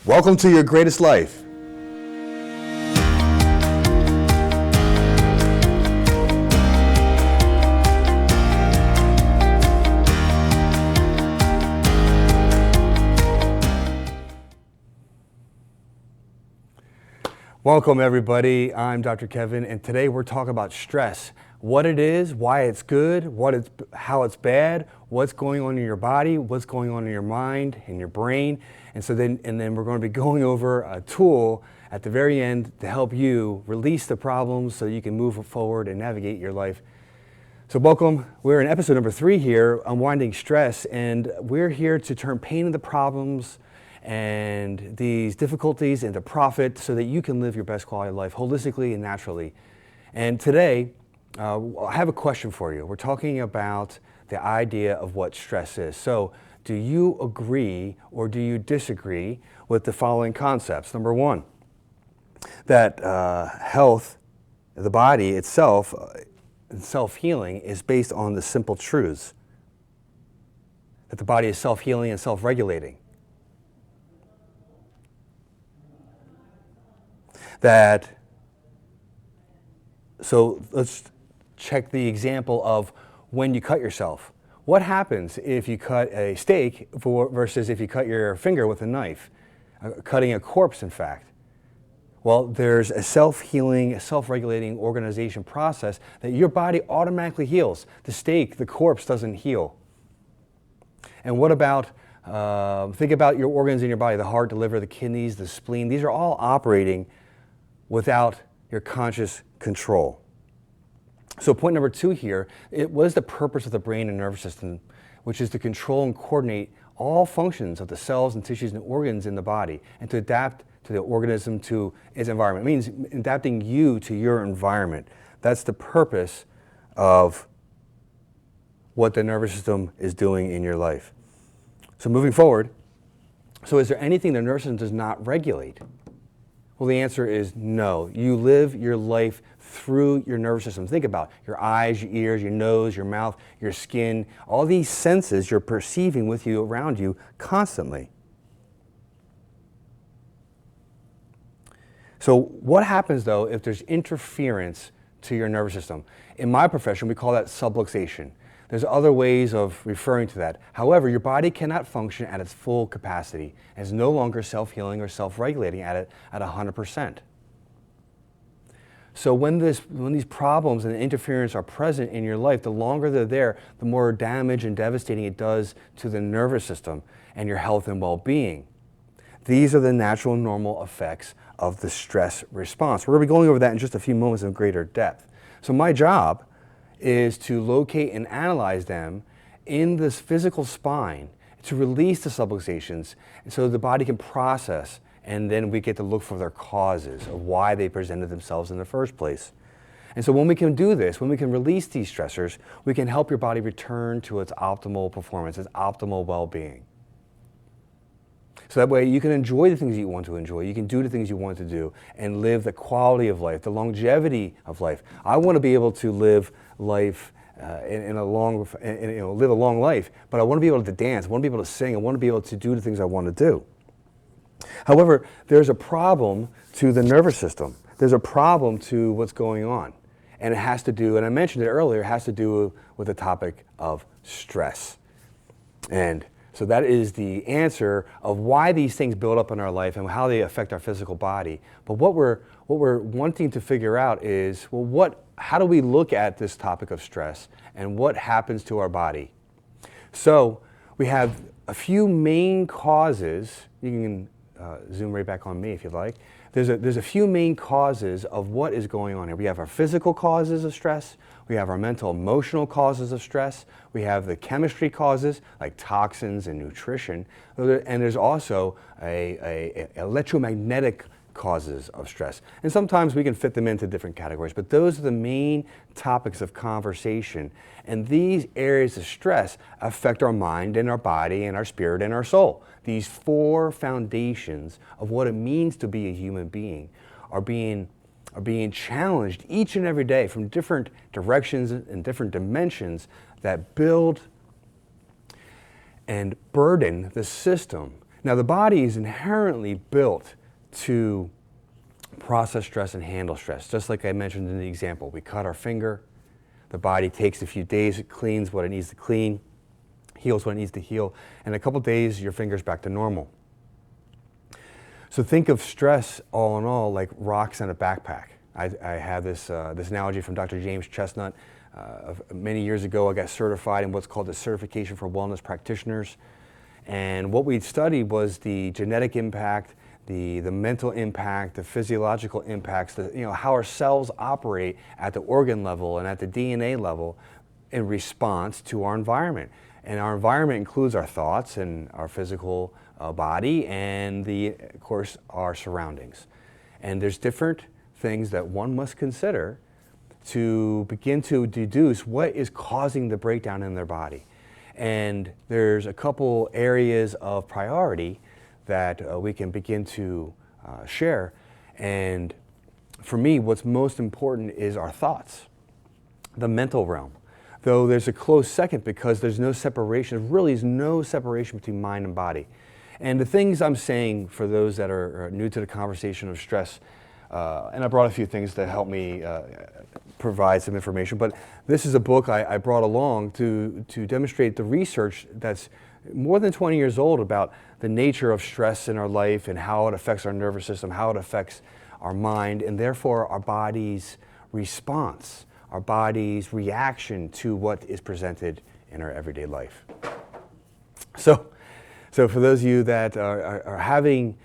Welcome to your greatest life. Welcome everybody, I'm Dr. Kevin, and today we're talking about stress. What it is, why it's good, how it's bad, what's going on in your body, what's going on in your mind, in your brain. And then we're going to be going over a tool at the very end to help you release the problems so you can move forward and navigate your life. So welcome, we're in episode number 3 here, Unwinding Stress, and we're here to turn pain into problems and these difficulties into profit so that you can live your best quality of life holistically and naturally. And today, I have a question for you. We're talking about the idea of what stress is. So do you agree or do you disagree with the following concepts? Number 1, that health, the body itself, self-healing is based on the simple truths. That the body is self-healing and self-regulating. So let's check the example of when you cut yourself. What happens if you cut a steak versus if you cut your finger with a knife? Cutting a corpse, in fact. Well, there's a self-healing, self-regulating organization process that your body automatically heals. The steak, the corpse doesn't heal. And what about, think about your organs in your body, the heart, the liver, the kidneys, the spleen. These are all operating without your conscious control. So point number 2 here, what is the purpose of the brain and nervous system, which is to control and coordinate all functions of the cells and tissues and organs in the body and to adapt to the organism to its environment. It means adapting you to your environment. That's the purpose of what the nervous system is doing in your life. So moving forward, so is there anything the nervous system does not regulate? Well, the answer is no. You live your life through your nervous system. Think about your eyes, your ears, your nose, your mouth, your skin, all these senses you're perceiving with you around you constantly. So what happens though if there's interference to your nervous system? In my profession, we call that subluxation. There's other ways of referring to that. However, your body cannot function at its full capacity and is no longer self-healing or self-regulating at 100%. So when these problems and interference are present in your life, the longer they're there, the more damage and devastating it does to the nervous system and your health and well-being. These are the natural and normal effects of the stress response. We're going to be going over that in just a few moments in greater depth. So my job is to locate and analyze them in this physical spine to release the subluxations so the body can process, and then we get to look for their causes of why they presented themselves in the first place. And so when we can do this, when we can release these stressors, we can help your body return to its optimal performance, its optimal well-being. So that way you can enjoy the things you want to enjoy, you can do the things you want to do, and live the quality of life, the longevity of life. I want to be able to live life live a long life, but I want to be able to dance, I want to be able to sing, I want to be able to do the things I want to do. However, there's a problem to the nervous system. There's a problem to what's going on. And it has to do, and I mentioned it earlier, it has to do with the topic of stress. And so that is the answer of why these things build up in our life and how they affect our physical body. But what we're wanting to figure out is, well, how do we look at this topic of stress and what happens to our body? So we have a few main causes. You can zoom right back on me if you'd like. There's a few main causes of what is going on here. We have our physical causes of stress, we have our mental emotional causes of stress, we have the chemistry causes like toxins and nutrition, and there's also a electromagnetic causes of stress. And sometimes we can fit them into different categories, but those are the main topics of conversation. And these areas of stress affect our mind and our body and our spirit and our soul. These 4 foundations of what it means to be a human being are being challenged each and every day from different directions and different dimensions that build and burden the system. Now, the body is inherently built to process stress and handle stress. Just like I mentioned in the example, we cut our finger, the body takes a few days, it cleans what it needs to clean, heals what it needs to heal, and in a couple days your finger's back to normal. So think of stress all in all like rocks in a backpack. I have this analogy from Dr. James Chestnut. Many years ago I got certified in what's called the Certification for Wellness Practitioners, and what we studied was the genetic impact, the mental impact, the physiological impacts, how our cells operate at the organ level and at the DNA level in response to our environment. And our environment includes our thoughts and our physical body and of course, our surroundings. And there's different things that one must consider to begin to deduce what is causing the breakdown in their body. And there's a couple areas of priority that we can begin to share. And for me, what's most important is our thoughts, the mental realm. Though there's a close second because there's no separation, there really is no separation between mind and body. And the things I'm saying for those that are new to the conversation of stress, and I brought a few things to help me provide some information, but this is a book I brought along to demonstrate the research that's more than 20 years old about the nature of stress in our life and how it affects our nervous system, how it affects our mind, and therefore our body's response, our body's reaction to what is presented in our everyday life. So for those of you that are having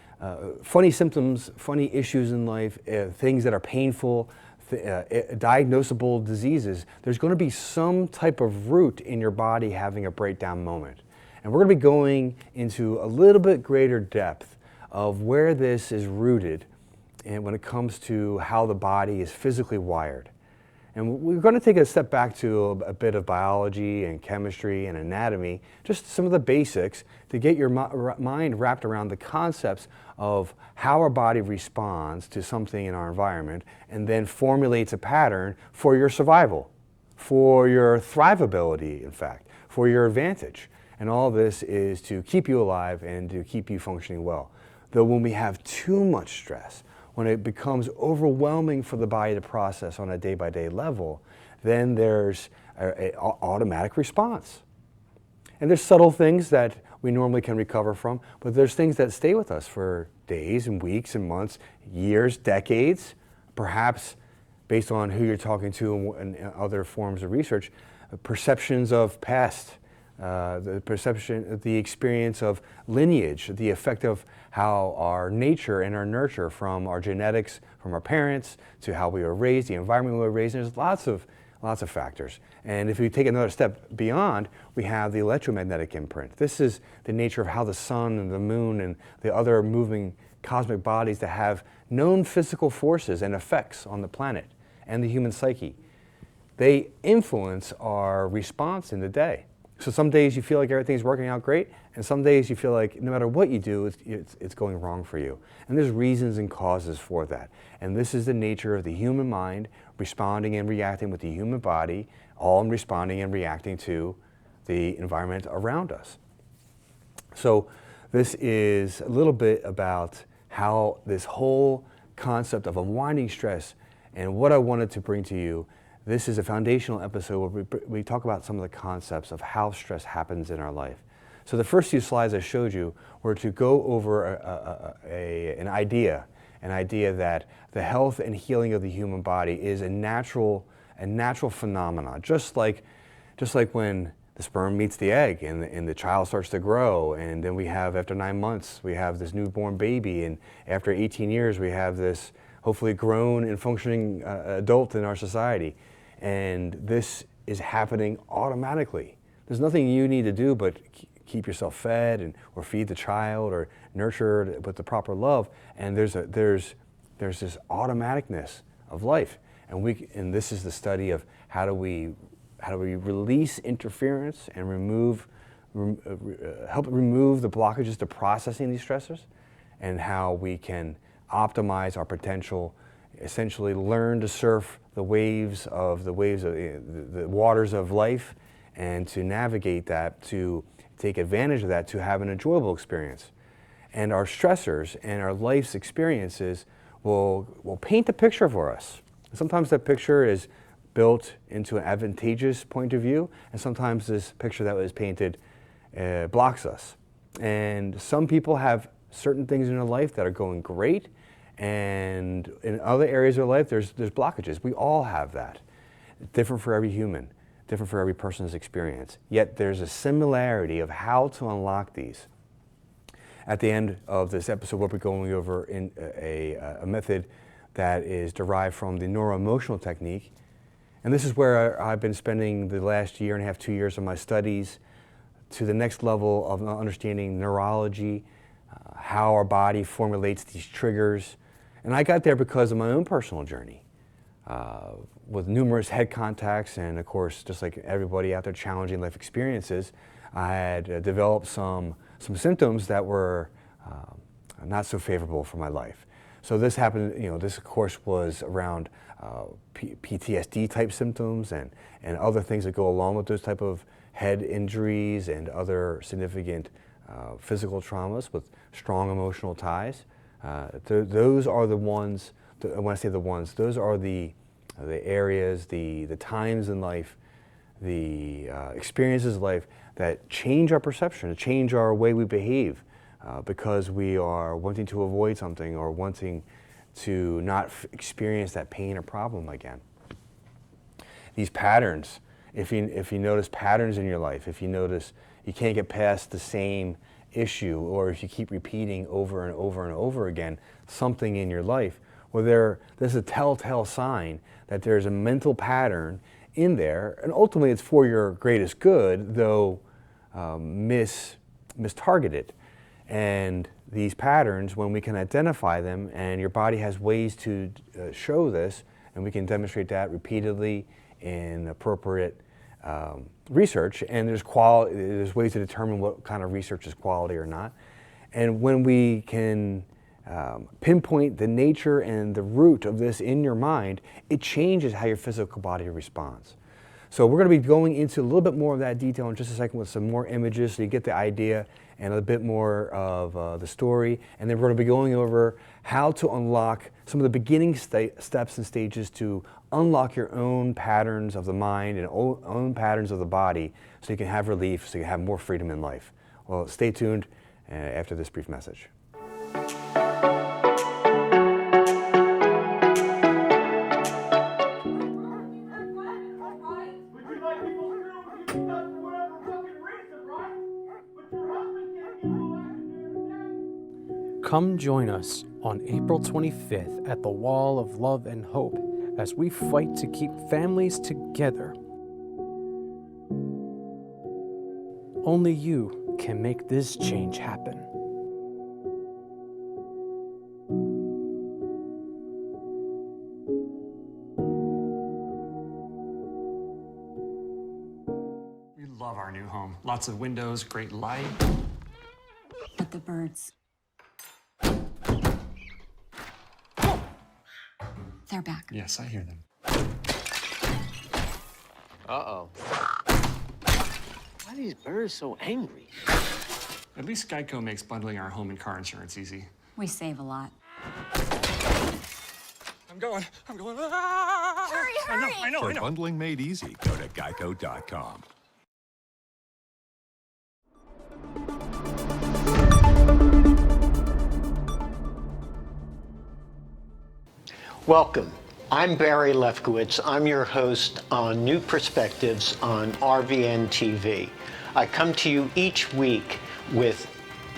funny symptoms, funny issues in life, things that are painful, diagnosable diseases, there's going to be some type of root in your body having a breakdown moment. And we're going to be going into a little bit greater depth of where this is rooted and when it comes to how the body is physically wired. And we're going to take a step back to a bit of biology and chemistry and anatomy, just some of the basics to get your mind wrapped around the concepts of how our body responds to something in our environment and then formulates a pattern for your survival, for your thrivability, in fact, for your advantage. And all this is to keep you alive and to keep you functioning well. Though when we have too much stress, when it becomes overwhelming for the body to process on a day-by-day level, then there's an automatic response. And there's subtle things that we normally can recover from, but there's things that stay with us for days and weeks and months, years, decades, perhaps based on who you're talking to and other forms of research, perceptions of past, the experience of lineage, the effect of how our nature and our nurture, from our genetics, from our parents, to how we were raised, the environment we were raised in. There's lots of factors. And if we take another step beyond, we have the electromagnetic imprint. This is the nature of how the sun and the moon and the other moving cosmic bodies that have known physical forces and effects on the planet and the human psyche. They influence our response in the day. So some days you feel like everything's working out great, and some days you feel like no matter what you do, it's going wrong for you. And there's reasons and causes for that. And this is the nature of the human mind responding and reacting with the human body, all in responding and reacting to the environment around us. So this is a little bit about how this whole concept of unwinding stress and what I wanted to bring to you. This is a foundational episode where we talk about some of the concepts of how stress happens in our life. So the first few slides I showed you were to go over an idea that the health and healing of the human body is a natural phenomenon, just like when the sperm meets the egg and the child starts to grow, and then we have, after 9 months, we have this newborn baby, and after 18 years we have this hopefully grown and functioning adult in our society. And this is happening automatically. There's nothing you need to do but keep yourself fed or feed the child or nurture it with the proper love. And there's this automaticness of life. And this is the study of how do we release interference and help remove the blockages to processing these stressors, and how we can optimize our potential, essentially learn to surf the waves of the waters of life, and to navigate that, to take advantage of that, to have an enjoyable experience. And our stressors and our life's experiences will paint a picture for us. Sometimes that picture is built into an advantageous point of view, and sometimes this picture that was painted blocks us. And some people have certain things in their life that are going great, and in other areas of their life there's blockages. We all have that. Different for every human, different for every person's experience. Yet there's a similarity of how to unlock these. At the end of this episode, we'll be going over in a method that is derived from the neuroemotional technique. And this is where I've been spending the last year and a half, 2 years of my studies to the next level of understanding neurology, how our body formulates these triggers. And I got there because of my own personal journey. With numerous head contacts and, of course, just like everybody out there, challenging life experiences, I had developed some symptoms that were not so favorable for my life. So this happened, this of course was around PTSD type symptoms and other things that go along with those type of head injuries and other significant physical traumas with strong emotional ties. Those are the ones, when I say the ones, those are the areas, the times in life, the experiences of life that change our perception, change our way we behave because we are wanting to avoid something or wanting to not experience that pain or problem again. These patterns, if you notice patterns in your life, if you notice you can't get past the same issue, or if you keep repeating over and over and over again something in your life, well, there's a telltale sign that there's a mental pattern in there, and ultimately it's for your greatest good, though mistargeted. And these patterns, when we can identify them, and your body has ways to show this, and we can demonstrate that repeatedly in appropriate research, and there's ways to determine what kind of research is quality or not. And when we can pinpoint the nature and the root of this in your mind, it changes how your physical body responds. So we're going to be going into a little bit more of that detail in just a second with some more images so you get the idea and a bit more of the story. And then we're going to be going over how to unlock some of the beginning steps and stages to unlock your own patterns of the mind and own patterns of the body so you can have relief, so you have more freedom in life. Well, stay tuned after this brief message. Come join us on April 25th at the Wall of Love and Hope as we fight to keep families together. Only you can make this change happen. We love our new home. Lots of windows, great light. But the birds. They're back. Yes, I hear them. Uh-oh. Why are these birds so angry? At least Geico makes bundling our home and car insurance easy. We save a lot. I'm going. Ah! Hurry! I know. For bundling made easy, go to geico.com. Welcome. I'm Barry Lefkowitz. I'm your host on New Perspectives on RVN TV. I come to you each week with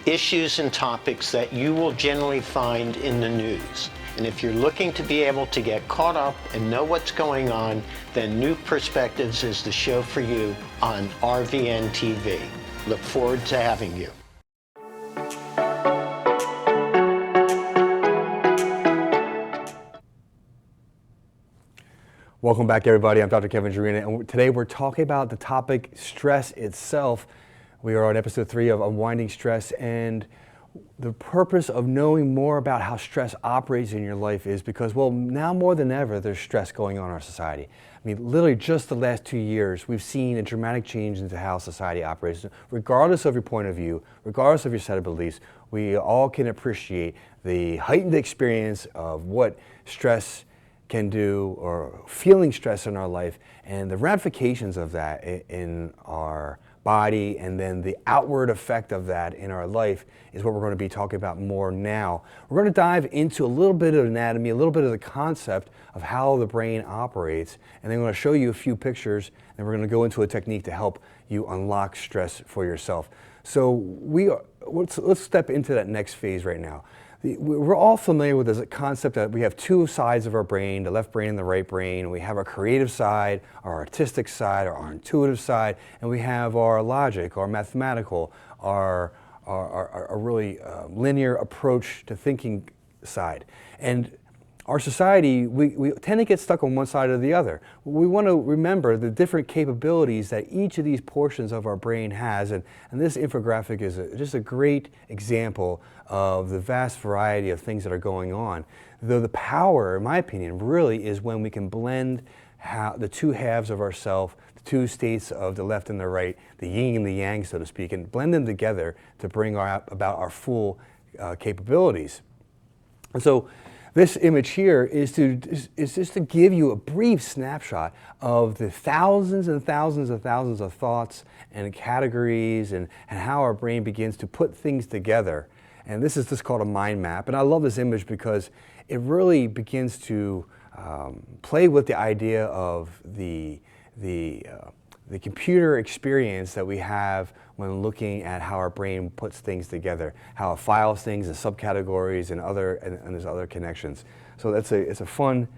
issues and topics that you will generally find in the news. And if you're looking to be able to get caught up and know what's going on, then New Perspectives is the show for you on RVN TV. Look forward to having you. Welcome back, everybody. I'm Dr. Kevin Gyurina, and today we're talking about the topic stress itself. We are on episode 3 of Unwinding Stress, and the purpose of knowing more about how stress operates in your life is because, well, now more than ever, there's stress going on in our society. I mean, literally just the last 2 years, we've seen a dramatic change into how society operates. Regardless of your point of view, regardless of your set of beliefs, we all can appreciate the heightened experience of what stress can do, or feeling stress in our life, and the ramifications of that in our body, and then the outward effect of that in our life is what we're going to be talking about more now. We're going to dive into a little bit of anatomy, a little bit of the concept of how the brain operates, and then I'm going to show you a few pictures, and we're going to go into a technique to help you unlock stress for yourself. So let's step into that next phase right now. We're all familiar with this concept that we have two sides of our brain, the left brain and the right brain. We have our creative side, our artistic side, our intuitive side, and we have our logic, our mathematical, our really linear approach to thinking side. And our society, we tend to get stuck on one side or the other. We want to remember the different capabilities that each of these portions of our brain has, and this infographic is just a great example of the vast variety of things that are going on. Though the power, in my opinion, really is when we can blend the two halves of ourself, the two states of the left and the right, the yin and the yang, so to speak, and blend them together to bring about our full capabilities. And so, this image here is just to give you a brief snapshot of the thousands and thousands and thousands of thoughts and categories and how our brain begins to put things together. And this is just called a mind map. And I love this image because it really begins to play with the idea of the computer experience that we have when looking at how our brain puts things together, how it files things in subcategories and there's other connections. So it's a fun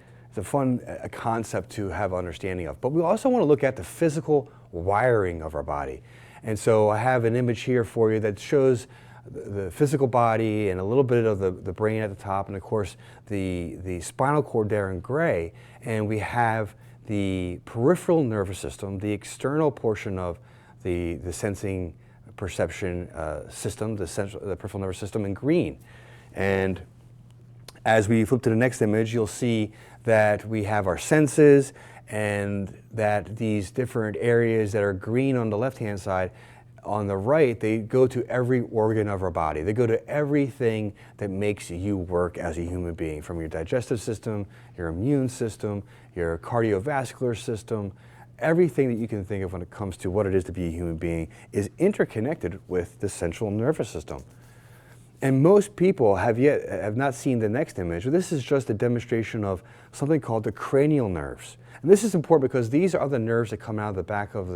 concept to have understanding of. But we also want to look at the physical wiring of our body. And so I have an image here for you that shows the physical body and a little bit of the brain at the top, and of course the spinal cord there in gray. And we have the peripheral nervous system, the external portion of the sensing perception system, the peripheral nervous system in green. And as we flip to the next image, you'll see that we have our senses, and that these different areas that are green on the left-hand side, on the right, they go to every organ of our body. They go to everything that makes you work as a human being, from your digestive system, your immune system, your cardiovascular system. Everything that you can think of when it comes to what it is to be a human being is interconnected with the central nervous system. And most people have not seen the next image. This is just a demonstration of something called the cranial nerves. And this is important because these are the nerves that come out of the back of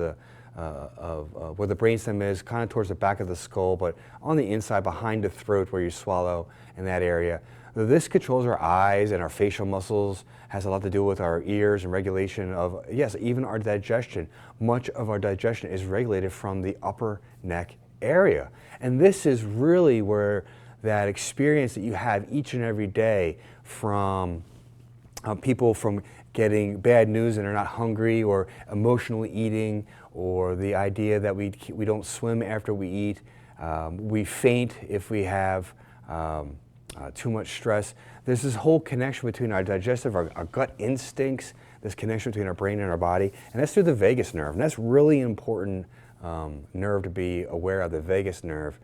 where the brainstem is, kind of towards the back of the skull, but on the inside, behind the throat where you swallow, in that area. This controls our eyes and our facial muscles, has a lot to do with our ears and regulation of, yes, even our digestion. Much of our digestion is regulated from the upper neck area. And this is really where that experience that you have each and every day from people from getting bad news and are not hungry, or emotionally eating, or the idea that we don't swim after we eat, we faint if we have too much stress. There's this whole connection between our digestive, our gut instincts, this connection between our brain and our body, and that's through the vagus nerve. And that's really important nerve to be aware of, the vagus nerve.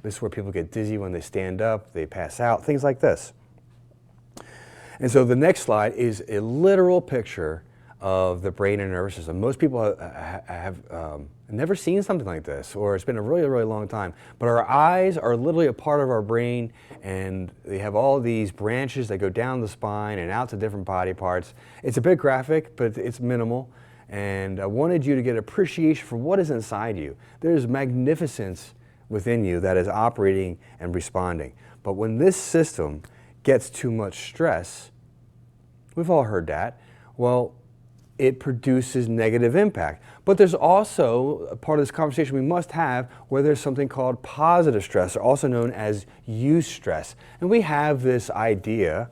This is where people get dizzy when they stand up, they pass out, things like this. And so the next slide is a literal picture of the brain and nervous system. Most people have never seen something like this, or it's been a really, really long time. But our eyes are literally a part of our brain, and they have all these branches that go down the spine and out to different body parts. It's a bit graphic, but it's minimal. And I wanted you to get appreciation for what is inside you. There's magnificence within you that is operating and responding. But when this system gets too much stress, we've all heard that, well, it produces negative impact. But there's also a part of this conversation we must have where there's something called positive stress, or also known as eustress. And we have this idea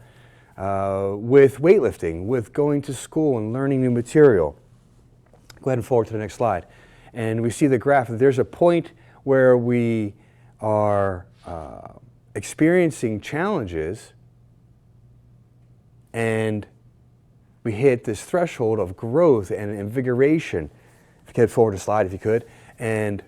with weightlifting, with going to school and learning new material. Go ahead and forward to the next slide. And we see the graph. There's a point where we are experiencing challenges, and we hit this threshold of growth and invigoration. If you could forward a slide, if you could. And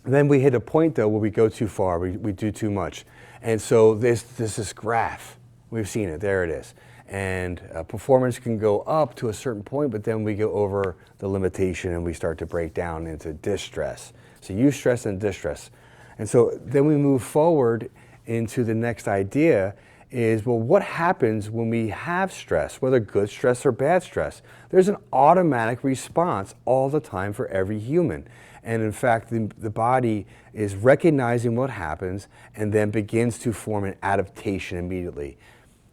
then we hit a point, though, where we go too far, we do too much. And so there's this graph. We've seen it, there it is. And performance can go up to a certain point, but then we go over the limitation and we start to break down into distress. So eustress and distress. And so then we move forward into the next idea is, well, what happens when we have stress, whether good stress or bad stress? There's an automatic response all the time for every human. And in fact, the body is recognizing what happens and then begins to form an adaptation immediately.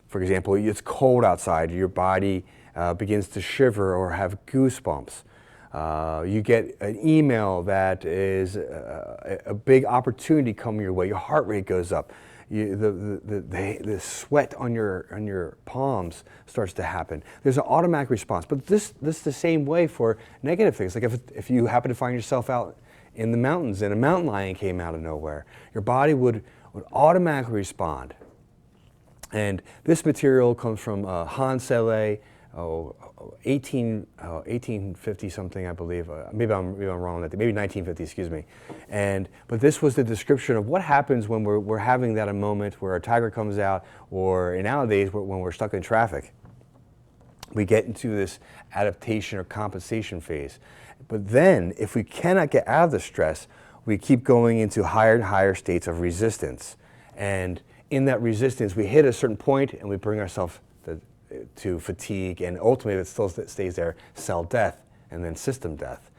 For example, it's cold outside, your body begins to shiver or have goosebumps. You get an email that is a big opportunity coming your way, your heart rate goes up. The sweat on your palms starts to happen. There's an automatic response, but this is the same way for negative things. Like if you happen to find yourself out in the mountains and a mountain lion came out of nowhere, your body would automatically respond. And this material comes from Hans Selle, 1850 something, I believe. Maybe I'm wrong on that. Maybe 1950, excuse me. But this was the description of what happens when we're having that a moment where a tiger comes out, or nowadays when we're stuck in traffic. We get into this adaptation or compensation phase. But then, if we cannot get out of the stress, we keep going into higher and higher states of resistance. And in that resistance, we hit a certain point and we bring ourselves to fatigue, and ultimately, if it still stays there, cell death and then system death.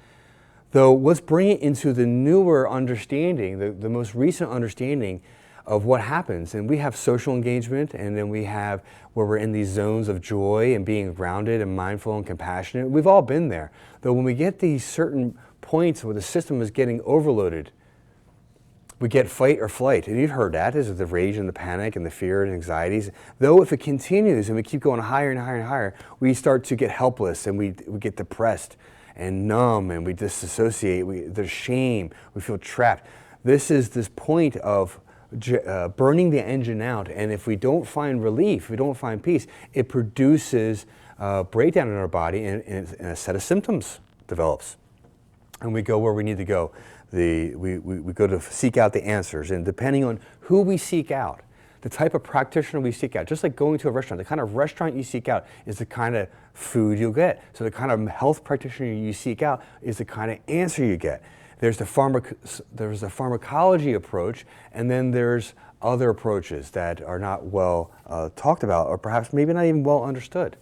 Though, let's bring it into the newer understanding, the most recent understanding of what happens. And we have social engagement, and then we have where we're in these zones of joy and being grounded and mindful and compassionate. We've all been there. Though when we get these certain points where the system is getting overloaded, we get fight or flight, and you've heard that. This is the rage and the panic and the fear and anxieties. Though if it continues and we keep going higher and higher and higher, we start to get helpless and we get depressed and numb and we disassociate. There's shame. We feel trapped. This is this point of burning the engine out, and if we don't find relief, we don't find peace, it produces breakdown in our body, and a set of symptoms develops. And we go where we need to go. We go to seek out the answers, and depending on who we seek out, the type of practitioner we seek out, just like going to a restaurant, the kind of restaurant you seek out is the kind of food you'll get. So the kind of health practitioner you seek out is the kind of answer you get. There's the pharmacology approach, and then there's other approaches that are not well talked about, or perhaps maybe not even well understood.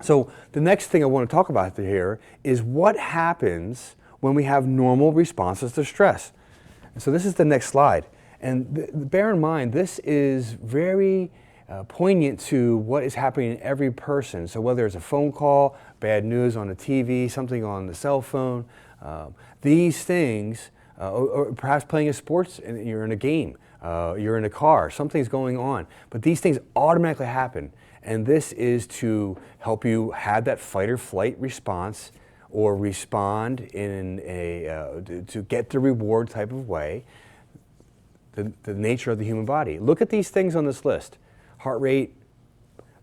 So the next thing I want to talk about here is what happens when we have normal responses to stress. And so this is the next slide. And bear in mind, this is very poignant to what is happening in every person. So whether it's a phone call, bad news on the TV, something on the cell phone, these things, or perhaps playing a sports, and you're in a game, you're in a car, something's going on. But these things automatically happen. And this is to help you have that fight or flight response, or respond in to get the reward type of way, the nature of the human body. Look at these things on this list. Heart rate,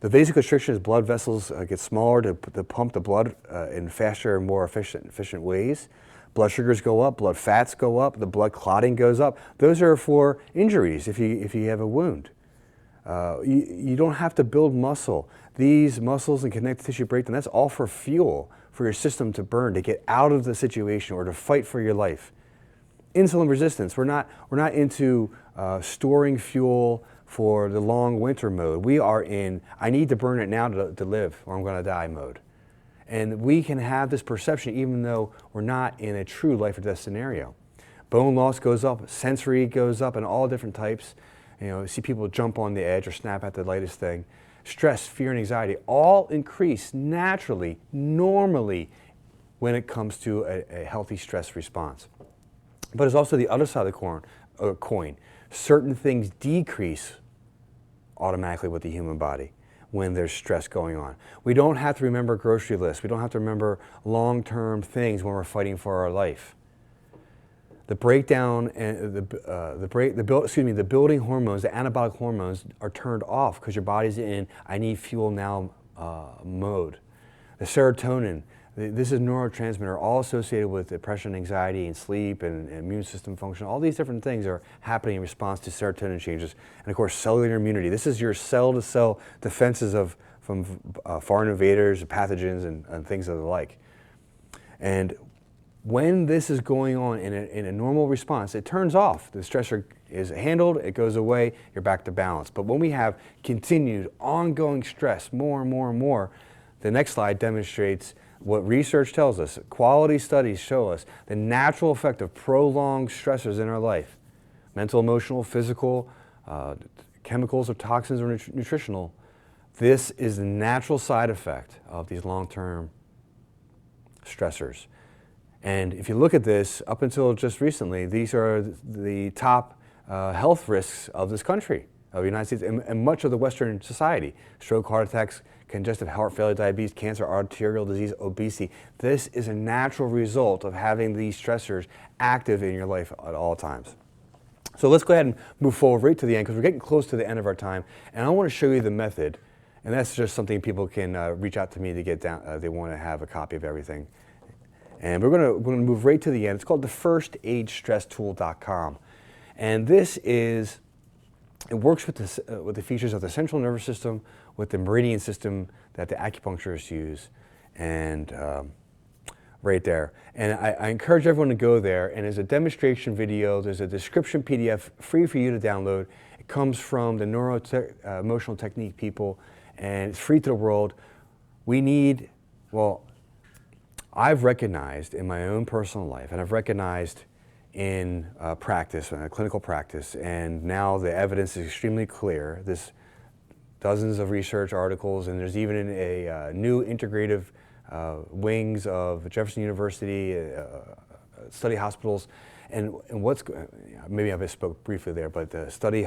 the vasoconstriction is blood vessels get smaller to pump the blood in faster and more efficient ways. Blood sugars go up, blood fats go up, the blood clotting goes up. Those are for injuries if you have a wound. You don't have to build muscle. These muscles and connective tissue breakdown, that's all for fuel for your system to burn, to get out of the situation or to fight for your life. Insulin resistance, we're not into storing fuel for the long winter mode. We are in, I need to burn it now to live or I'm going to die mode. And we can have this perception even though we're not in a true life or death scenario. Bone loss goes up, sensory goes up in all different types. You see people jump on the edge or snap at the lightest thing. Stress, fear, and anxiety all increase naturally, normally, when it comes to a healthy stress response. But it's also the other side of the coin. Certain things decrease automatically with the human body when there's stress going on. We don't have to remember grocery lists. We don't have to remember long-term things when we're fighting for our life. the breakdown and the building hormones, the anabolic hormones, are turned off because your body's in "I need fuel now" mode. The serotonin, this is a neurotransmitter, all associated with depression, anxiety, and sleep, and immune system function. All these different things are happening in response to serotonin changes, and of course, cellular immunity. This is your cell-to-cell defenses from foreign invaders, pathogens, and things of the like. And when this is going on in a normal response, it turns off. The stressor is handled, it goes away, you're back to balance. But when we have continued, ongoing stress, more and more and more, the next slide demonstrates what research tells us. Quality studies show us the natural effect of prolonged stressors in our life. Mental, emotional, physical, chemicals or toxins or nutritional. This is the natural side effect of these long-term stressors. And if you look at this, up until just recently, these are the top health risks of this country, of the United States, and much of the Western society. Stroke, heart attacks, congestive heart failure, diabetes, cancer, arterial disease, obesity. This is a natural result of having these stressors active in your life at all times. So let's go ahead and move forward right to the end, because we're getting close to the end of our time. And I want to show you the method. And that's just something people can reach out to me to get down. They want to have a copy of everything. And we're going to move right to the end. It's called the firstaidstresstool.com. And this is, it works with the features of the central nervous system, with the meridian system that the acupuncturists use, and right there. And I encourage everyone to go there, and there's a demonstration video, there's a description PDF free for you to download. It comes from the emotional technique people, and it's free to the world. We need, well, I've recognized in my own personal life, and I've recognized in practice, clinical practice, and now the evidence is extremely clear. There's dozens of research articles, and there's even a new integrative wings of Jefferson University, study hospitals, and what's, maybe I spoke briefly there, but the study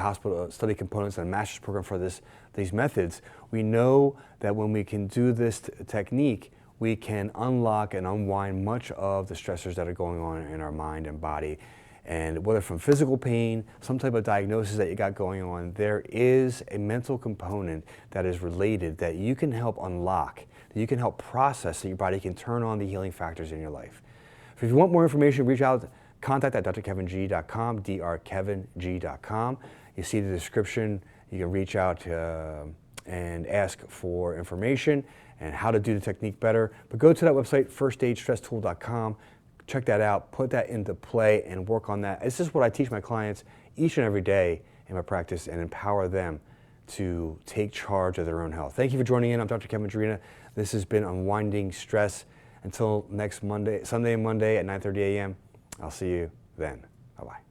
components and master's program for these methods, we know that when we can do this technique, we can unlock and unwind much of the stressors that are going on in our mind and body. And whether from physical pain, some type of diagnosis that you got going on, there is a mental component that is related that you can help unlock, that you can help process, so your body can turn on the healing factors in your life. If you want more information, reach out, contact at drkeving.com, drkeving.com. You see the description, you can reach out and ask for information and how to do the technique better. But go to that website, firstaidstresstool.com. Check that out, put that into play, and work on that. This is what I teach my clients each and every day in my practice, and empower them to take charge of their own health. Thank you for joining in. I'm Dr. Kevin Gyurina. This has been Unwinding Stress. Until next Monday, Sunday and Monday at 9:30 a.m. I'll see you then. Bye-bye.